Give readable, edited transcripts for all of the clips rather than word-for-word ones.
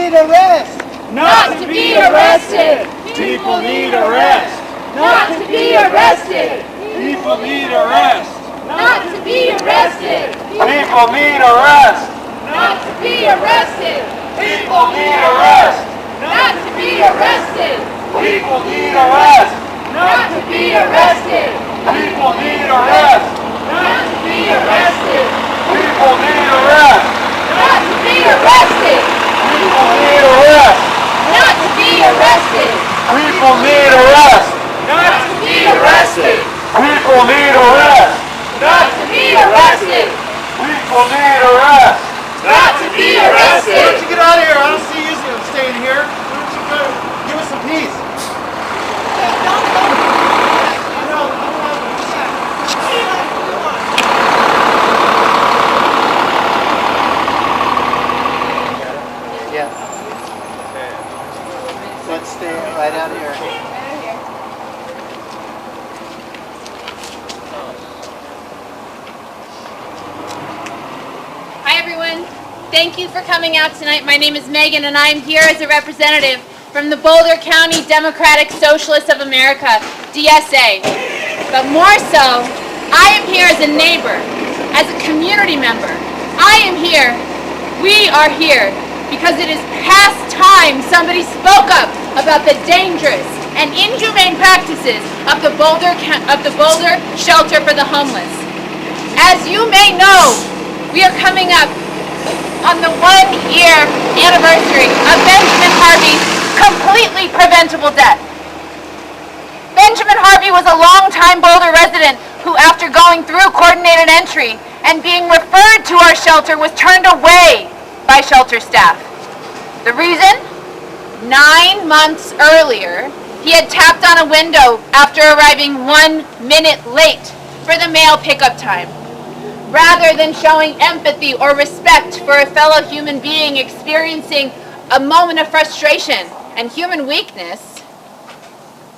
need a rest. Not to be arrested. People need a rest. Not to be arrested. People need a rest. Not to be arrested. People need a rest. Not to be arrested. People need a rest. Not to be arrested. People need a rest. Not to be arrested. People need a rest. Not to be arrested. People need a rest. Not to be arrested. People need a rest. Not to be arrested. People need a rest. Not to be arrested. People need a rest. Not to be arrested. People need a rest. Not to be arrested. Why don't you get out of here? I don't see you staying here. Why don't you go give us some peace? Yeah. Let's stay right out here. Hi everyone, thank you for coming out tonight. My name is Megan and I am here as a representative from the Boulder County Democratic Socialists of America, DSA. But more so, I am here as a neighbor, as a community member. I am here, we are here, because it is past time somebody spoke up about the dangerous and inhumane practices of the Boulder Shelter for the Homeless. As you may know, we are coming up on the 1-year anniversary of Benjamin Harvey's completely preventable death. Benjamin Harvey was a longtime Boulder resident who, after going through coordinated entry and being referred to our shelter, was turned away by shelter staff. The reason? 9 months earlier, he had tapped on a window after arriving 1 minute late for the mail pickup time. Rather than showing empathy or respect for a fellow human being experiencing a moment of frustration and human weakness,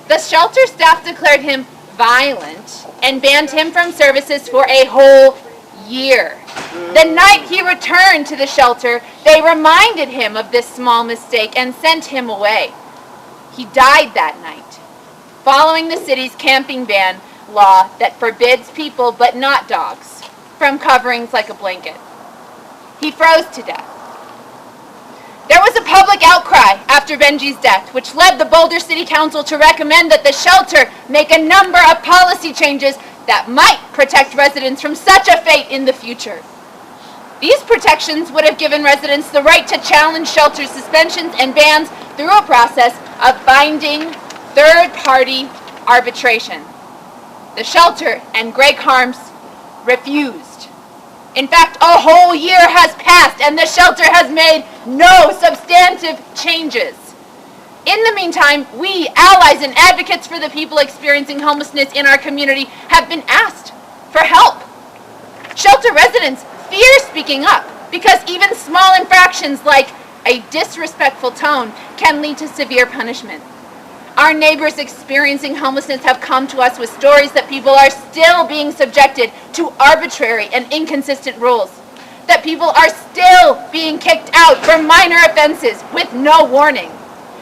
the shelter staff declared him violent and banned him from services for a whole year. The night he returned to the shelter, they reminded him of this small mistake and sent him away. He died that night, following the city's camping ban law that forbids people, but not dogs, from coverings like a blanket. He froze to death. There was a public outcry after Benji's death, which led the Boulder City Council to recommend that the shelter make a number of policy changes that might protect residents from such a fate in the future. These protections would have given residents the right to challenge shelter suspensions and bans through a process of binding third-party arbitration. The shelter and Greg Harms refused. In fact, a whole year has passed and the shelter has made no substantive changes. In the meantime, we, allies and advocates for the people experiencing homelessness in our community, have been asked for help. Shelter residents fear speaking up because even small infractions like a disrespectful tone can lead to severe punishment. Our neighbors experiencing homelessness have come to us with stories that people are still being subjected to arbitrary and inconsistent rules, that people are still being kicked out for minor offenses with no warning,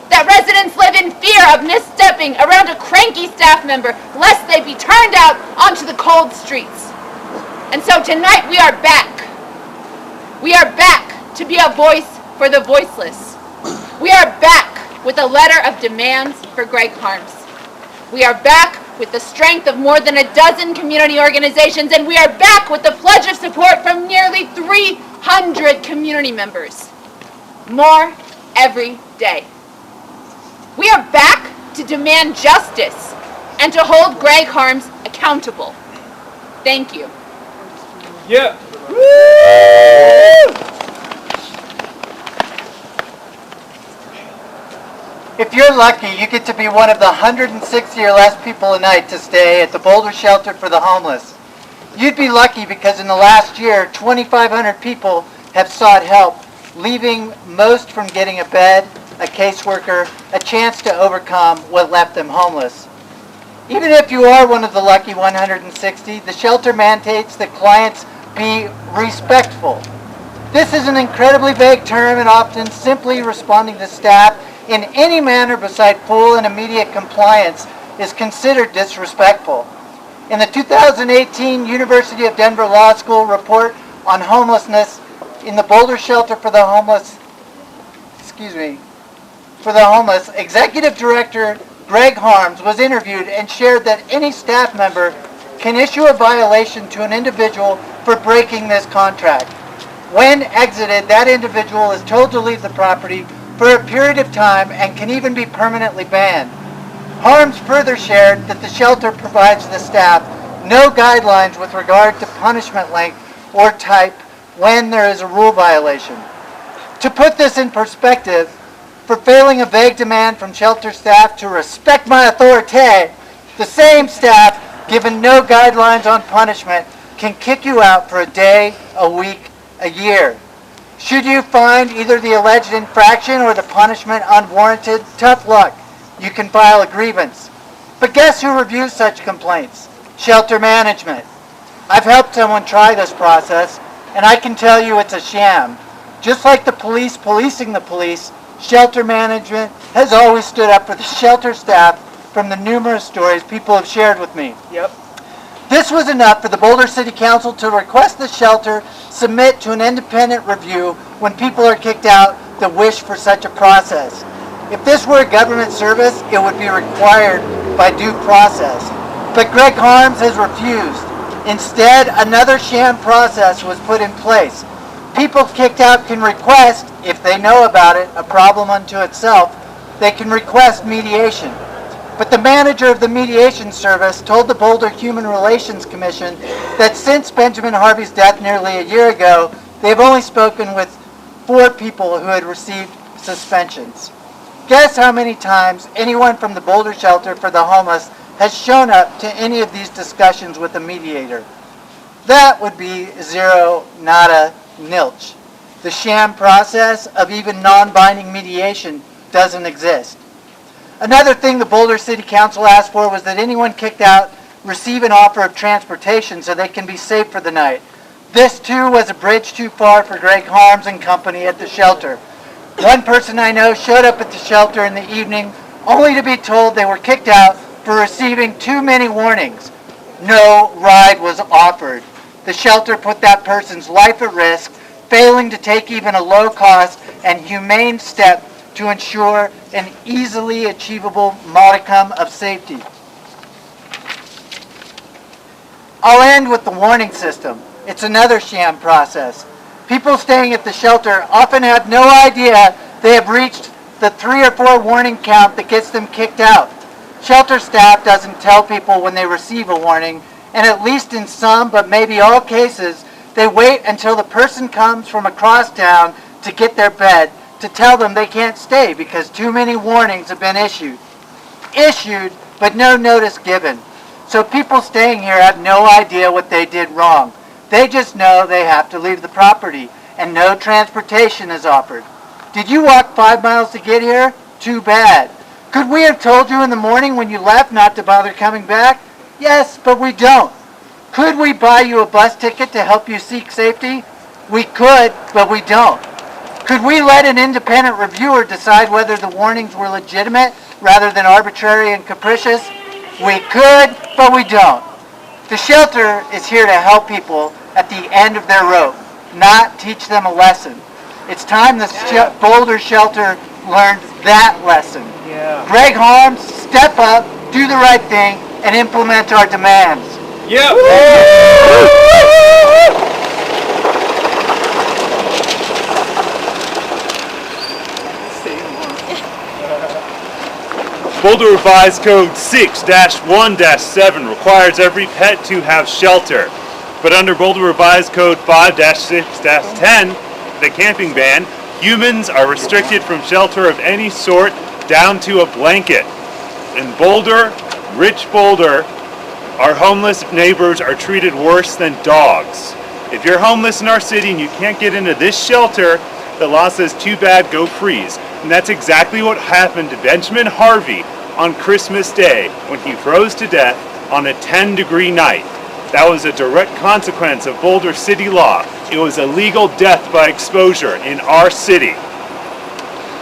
that residents live in fear of misstepping around a cranky staff member lest they be turned out onto the cold streets. And so tonight we are back. We are back to be a voice for the voiceless. We are back with a letter of demands for Greg Harms. We are back with the strength of more than a dozen community organizations, and we are back with the pledge of support from nearly 300 community members. More every day. We are back to demand justice and to hold Greg Harms accountable. Thank you. Yeah. Woo! If you're lucky, you get to be one of the 160 or less people a night to stay at the Boulder Shelter for the Homeless. You'd be lucky because in the last year, 2,500 people have sought help, leaving most from getting a bed, a caseworker, a chance to overcome what left them homeless. Even if you are one of the lucky 160, the shelter mandates that clients be respectful. This is an incredibly vague term, and often simply responding to staff in any manner beside full and immediate compliance is considered disrespectful. In the 2018 University of Denver Law School report on homelessness in the Boulder Shelter for the Homeless, Executive Director Greg Harms was interviewed and shared that any staff member can issue a violation to an individual for breaking this contract. When exited, that individual is told to leave the property for a period of time and can even be permanently banned. Harms further shared that the shelter provides the staff no guidelines with regard to punishment length or type when there is a rule violation. To put this in perspective, for failing a vague demand from shelter staff to respect my authority, the same staff, given no guidelines on punishment, can kick you out for a day, a week, a year. Should you find either the alleged infraction or the punishment unwarranted, tough luck. You can file a grievance. But guess who reviews such complaints? Shelter management. I've helped someone try this process, and I can tell you it's a sham. Just like the police policing the police, shelter management has always stood up for the shelter staff from the numerous stories people have shared with me. Yep. This was enough for the Boulder City Council to request the shelter submit to an independent review when people are kicked out that wish for such a process. If this were a government service, it would be required by due process. But Greg Harms has refused. Instead, another sham process was put in place. People kicked out can request, if they know about it, a problem unto itself, they can request mediation. But the manager of the mediation service told the Boulder Human Relations Commission that since Benjamin Harvey's death nearly a year ago, they've only spoken with 4 people who had received suspensions. Guess how many times anyone from the Boulder Shelter for the Homeless has shown up to any of these discussions with a mediator? That would be 0, nada, nilch. The sham process of even non-binding mediation doesn't exist. Another thing the Boulder City Council asked for was that anyone kicked out receive an offer of transportation so they can be safe for the night. This too was a bridge too far for Greg Harms and company at the shelter. One person I know showed up at the shelter in the evening only to be told they were kicked out for receiving too many warnings. No ride was offered. The shelter put that person's life at risk, failing to take even a low-cost and humane step to ensure an easily achievable modicum of safety. I'll end with the warning system. It's another sham process. People staying at the shelter often have no idea they have reached the 3 or 4 warning count that gets them kicked out. Shelter staff doesn't tell people when they receive a warning, and at least in some, but maybe all cases, they wait until the person comes from across town to get their bed to tell them they can't stay because too many warnings have been issued. Issued, but no notice given. So people staying here have no idea what they did wrong. They just know they have to leave the property, and no transportation is offered. Did you walk 5 miles to get here? Too bad. Could we have told you in the morning when you left not to bother coming back? Yes, but we don't. Could we buy you a bus ticket to help you seek safety? We could, but we don't. Could we let an independent reviewer decide whether the warnings were legitimate rather than arbitrary and capricious? We could, but we don't. The shelter is here to help people at the end of their rope, not teach them a lesson. It's time the Boulder Shelter learned that lesson. Yeah. Greg Harms, step up, do the right thing, and implement our demands. Yep. Boulder Revised Code 6-1-7 requires every pet to have shelter. But under Boulder Revised Code 5-6-10, the camping ban, humans are restricted from shelter of any sort down to a blanket. In Boulder, rich Boulder, our homeless neighbors are treated worse than dogs. If you're homeless in our city and you can't get into this shelter, the law says too bad, go freeze. And that's exactly what happened to Benjamin Harvey on Christmas Day when he froze to death on a 10-degree night. That was a direct consequence of Boulder City law. It was a legal death by exposure in our city.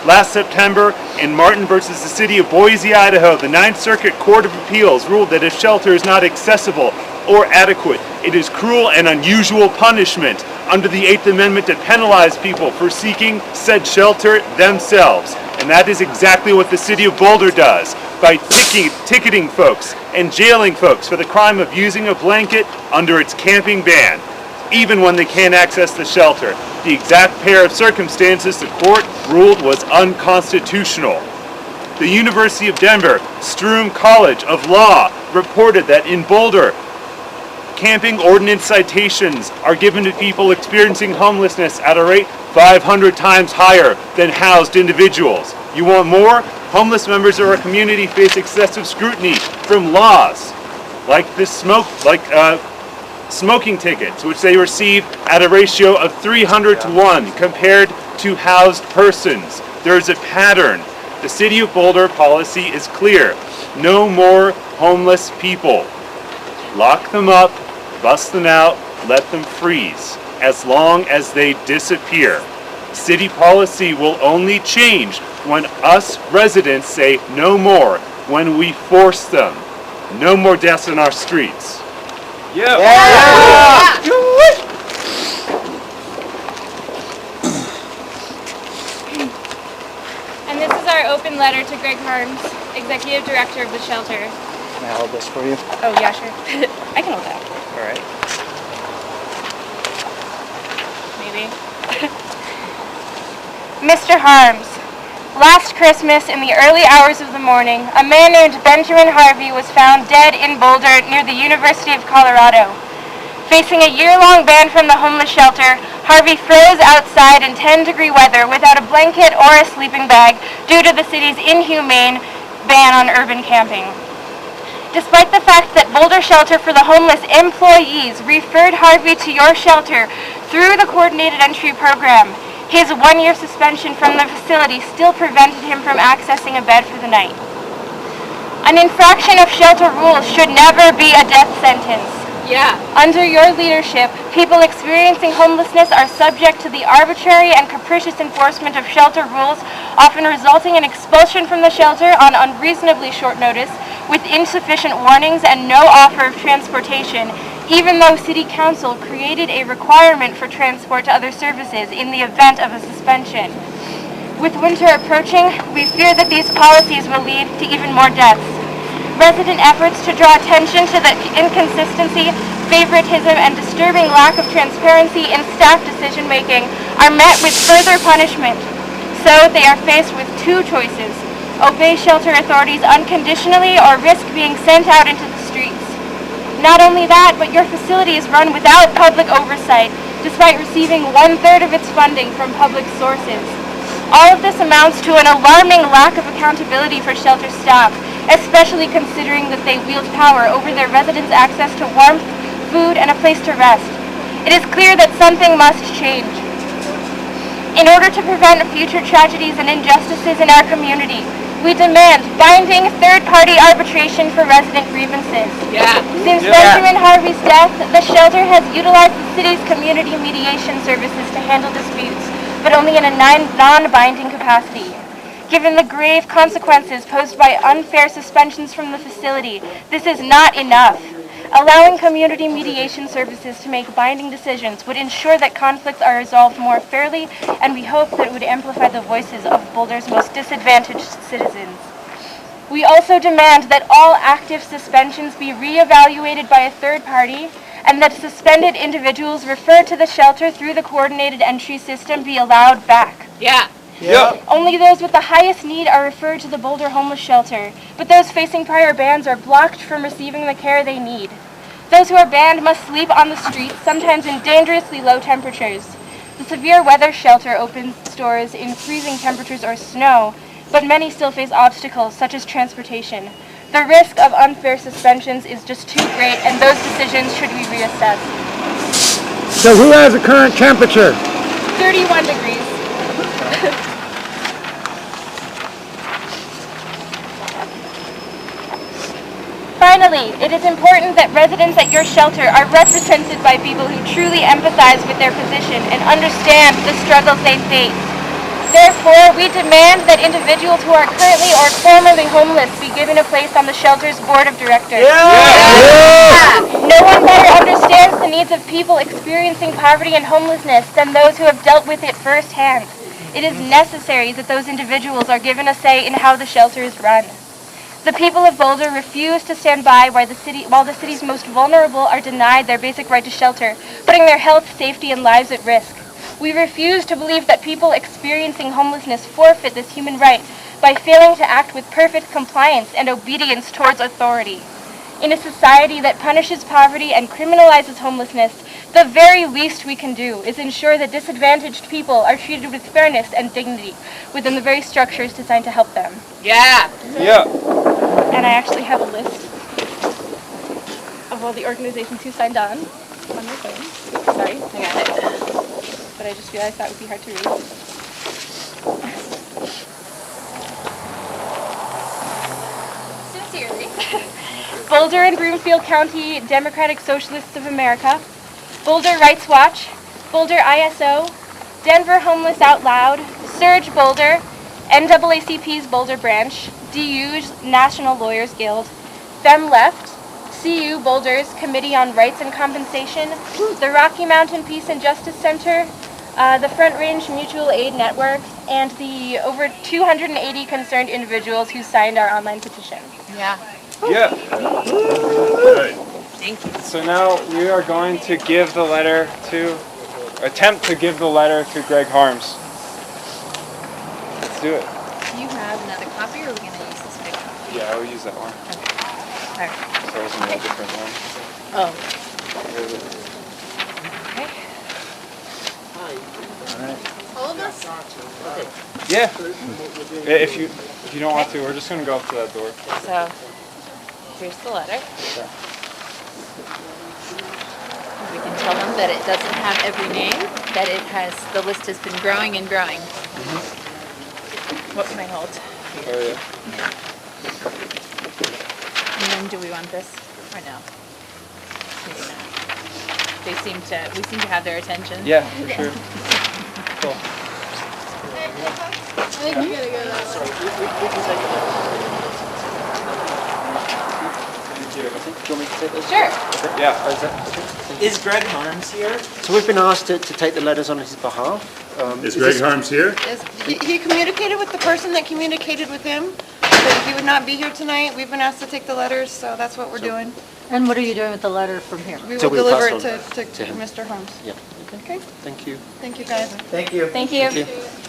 Last September, in Martin versus the City of Boise, Idaho, the Ninth Circuit Court of Appeals ruled that if shelter is not accessible or adequate, it is cruel and unusual punishment under the Eighth Amendment to penalize people for seeking said shelter themselves. And that is exactly what the City of Boulder does by ticketing folks and jailing folks for the crime of using a blanket under its camping ban, even when they can't access the shelter. The exact pair of circumstances the court ruled was unconstitutional. The University of Denver Stroom College of Law reported that in Boulder, camping ordinance citations are given to people experiencing homelessness at a rate 500 times higher than housed individuals. You want more? Homeless members of our community face excessive scrutiny from laws like smoking tickets, which they receive at a ratio of 300 to 1 compared to housed persons. There is a pattern. The City of Boulder policy is clear. No more homeless people. Lock them up, bust them out, let them freeze, as long as they disappear. City policy will only change when us residents say no more, when we force them. No more deaths in our streets. Yep. And this is our open letter to Greg Harms, Executive Director of the shelter. Can I hold this for you? Oh, yeah, sure. I can hold that. All right. Maybe. Mr. Harms, last Christmas in the early hours of the morning, a man named Benjamin Harvey was found dead in Boulder near the University of Colorado. Facing a year-long ban from the homeless shelter, Harvey froze outside in 10-degree weather without a blanket or a sleeping bag due to the city's inhumane ban on urban camping. Despite the fact that Boulder Shelter for the Homeless employees referred Harvey to your shelter through the Coordinated Entry Program, his one-year suspension from the facility still prevented him from accessing a bed for the night. An infraction of shelter rules should never be a death sentence. Yeah. Under your leadership, people experiencing homelessness are subject to the arbitrary and capricious enforcement of shelter rules, often resulting in expulsion from the shelter on unreasonably short notice, with insufficient warnings and no offer of transportation, even though City Council created a requirement for transport to other services in the event of a suspension. With winter approaching, we fear that these policies will lead to even more deaths. Resident efforts to draw attention to the inconsistency, favoritism, and disturbing lack of transparency in staff decision-making are met with further punishment. So they are faced with two choices: obey shelter authorities unconditionally or risk being sent out into the streets. Not only that, but your facility is run without public oversight, despite receiving 1/3 of its funding from public sources. All of this amounts to an alarming lack of accountability for shelter staff, especially considering that they wield power over their residents' access to warmth, food, and a place to rest. It is clear that something must change. In order to prevent future tragedies and injustices in our community, we demand binding third-party arbitration for resident grievances. Yeah. Since Benjamin Harvey's death, the shelter has utilized the city's community mediation services to handle disputes, but only in a non-binding capacity. Given the grave consequences posed by unfair suspensions from the facility, this is not enough. Allowing community mediation services to make binding decisions would ensure that conflicts are resolved more fairly, and we hope that it would amplify the voices of Boulder's most disadvantaged citizens. We also demand that all active suspensions be reevaluated by a third party, and that suspended individuals referred to the shelter through the coordinated entry system be allowed back. Yeah. Yep. Only those with the highest need are referred to the Boulder Homeless Shelter, but those facing prior bans are blocked from receiving the care they need. Those who are banned must sleep on the streets, sometimes in dangerously low temperatures. The severe weather shelter opens doors in freezing temperatures or snow, but many still face obstacles such as transportation. The risk of unfair suspensions is just too great, and those decisions should be reassessed. So who has the current temperature? 31 degrees. Finally, Finally, it is important that residents at your shelter are represented by people who truly empathize with their position and understand the struggles they face. Therefore, we demand that individuals who are currently or formerly homeless be given a place on the shelter's board of directors. No one better understands the needs of people experiencing poverty and homelessness than those who have dealt with it firsthand. It is necessary that those individuals are given a say in how the shelter is run. The people of Boulder refuse to stand by while the city's most vulnerable are denied their basic right to shelter, putting their health, safety, and lives at risk. We refuse to believe that people experiencing homelessness forfeit this human right by failing to act with perfect compliance and obedience towards authority. In a society that punishes poverty and criminalizes homelessness, the very least we can do is ensure that disadvantaged people are treated with fairness and dignity within the very structures designed to help them. Yeah. And I actually have a list of all the organizations who signed on my phone. Sorry, I got it. But I just realized that would be hard to read. Sincerely. Boulder and Broomfield County Democratic Socialists of America, Boulder Rights Watch, Boulder ISO, Denver Homeless Out Loud, Surge Boulder, NAACP's Boulder Branch, DU's National Lawyers Guild, Fem Left, CU Boulder's Committee on Rights and Compensation, the Rocky Mountain Peace and Justice Center, the Front Range Mutual Aid Network, and the over 280 concerned individuals who signed our online petition. Yeah. Yeah. Thank you. So now we are going to give the letter attempt to give the letter to Greg Harms. Let's do it. Do you have another copy, or are we going to use this big copy? Yeah, I will use that one. All right. So there's no different one. Oh. All of us? Yeah. If you don't want to, we're just gonna go up to that door. So, here's the letter. Okay. We can tell them that it doesn't have every name, that the list has been growing and growing. What can I hold? Oh yeah. And then do we want this or no? Maybe not. We seem to have their attention. Yeah, for sure. Cool. I think you gotta go that way. Sure. Yeah. Is Greg Harms here? So we've been asked to take the letters on his behalf. Is Greg Harms here? He communicated with the person that communicated with him, that he would not be here tonight. We've been asked to take the letters, so that's what we're doing. And what are you doing with the letter from here? We So will we'll deliver pass it on to him. Mr. Holmes. Yeah. Okay. Thank you. Thank you, guys. Thank you. Thank you.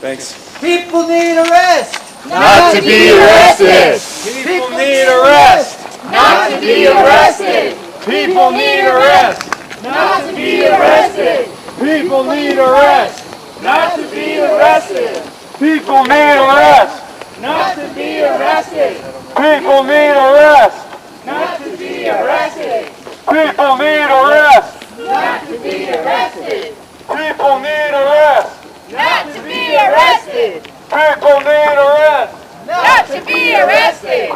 Thanks. People need a rest. Not to be arrested! People need arrest! Not to be arrested. People need arrest! Not to be arrested. People need arrest! Not to be arrested! People need arrest! Not to be arrested. People need arrest! Not to be arrested. People need arrest! Not to be arrested. People need arrest! Not to be arrested. People need arrest! Not to be arrested.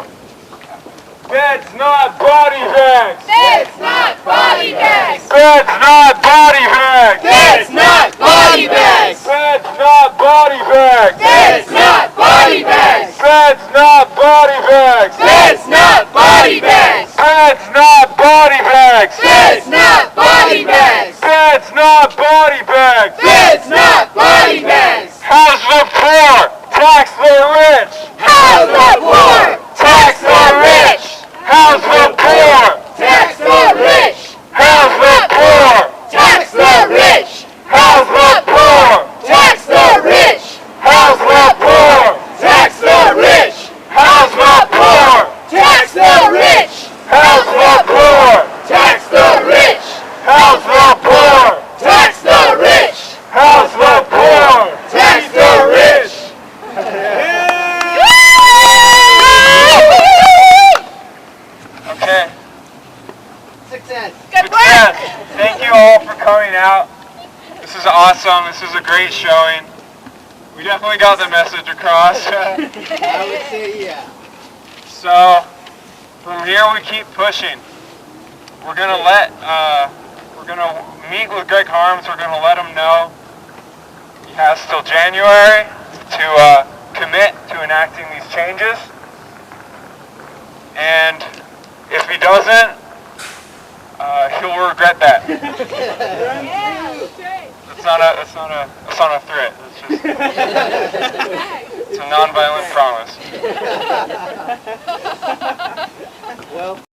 Beds, not body bags! It's not body bags. Beds, not body bags! It's not body bags. Beds, not body bags! It's not body bags. Beds, not body bags! It's not body bags. Beds, not body bags! It's not body bags. Beds, not body bags! It's not body bags. House the poor! Tax the rich! House the poor. Tax the rich! House the poor! Tax the rich. House the poor! Tax the rich. House the poor! Tax the rich. House the poor! Tax the rich. House the poor! Tax the rich. House the poor! Tax the rich. House the poor! Tax the rich. House the poor! Tax the rich. Okay. Success. Good work. Yes. Thank you all for coming out. This is awesome. This is a great showing. We definitely got the message across. I would say yeah. So, From here we keep pushing. We're gonna meet with Greg Harms. We're gonna let him know he has till January to commit to enacting these changes. And if he doesn't, he'll regret that. It's not a threat. It's a nonviolent promise.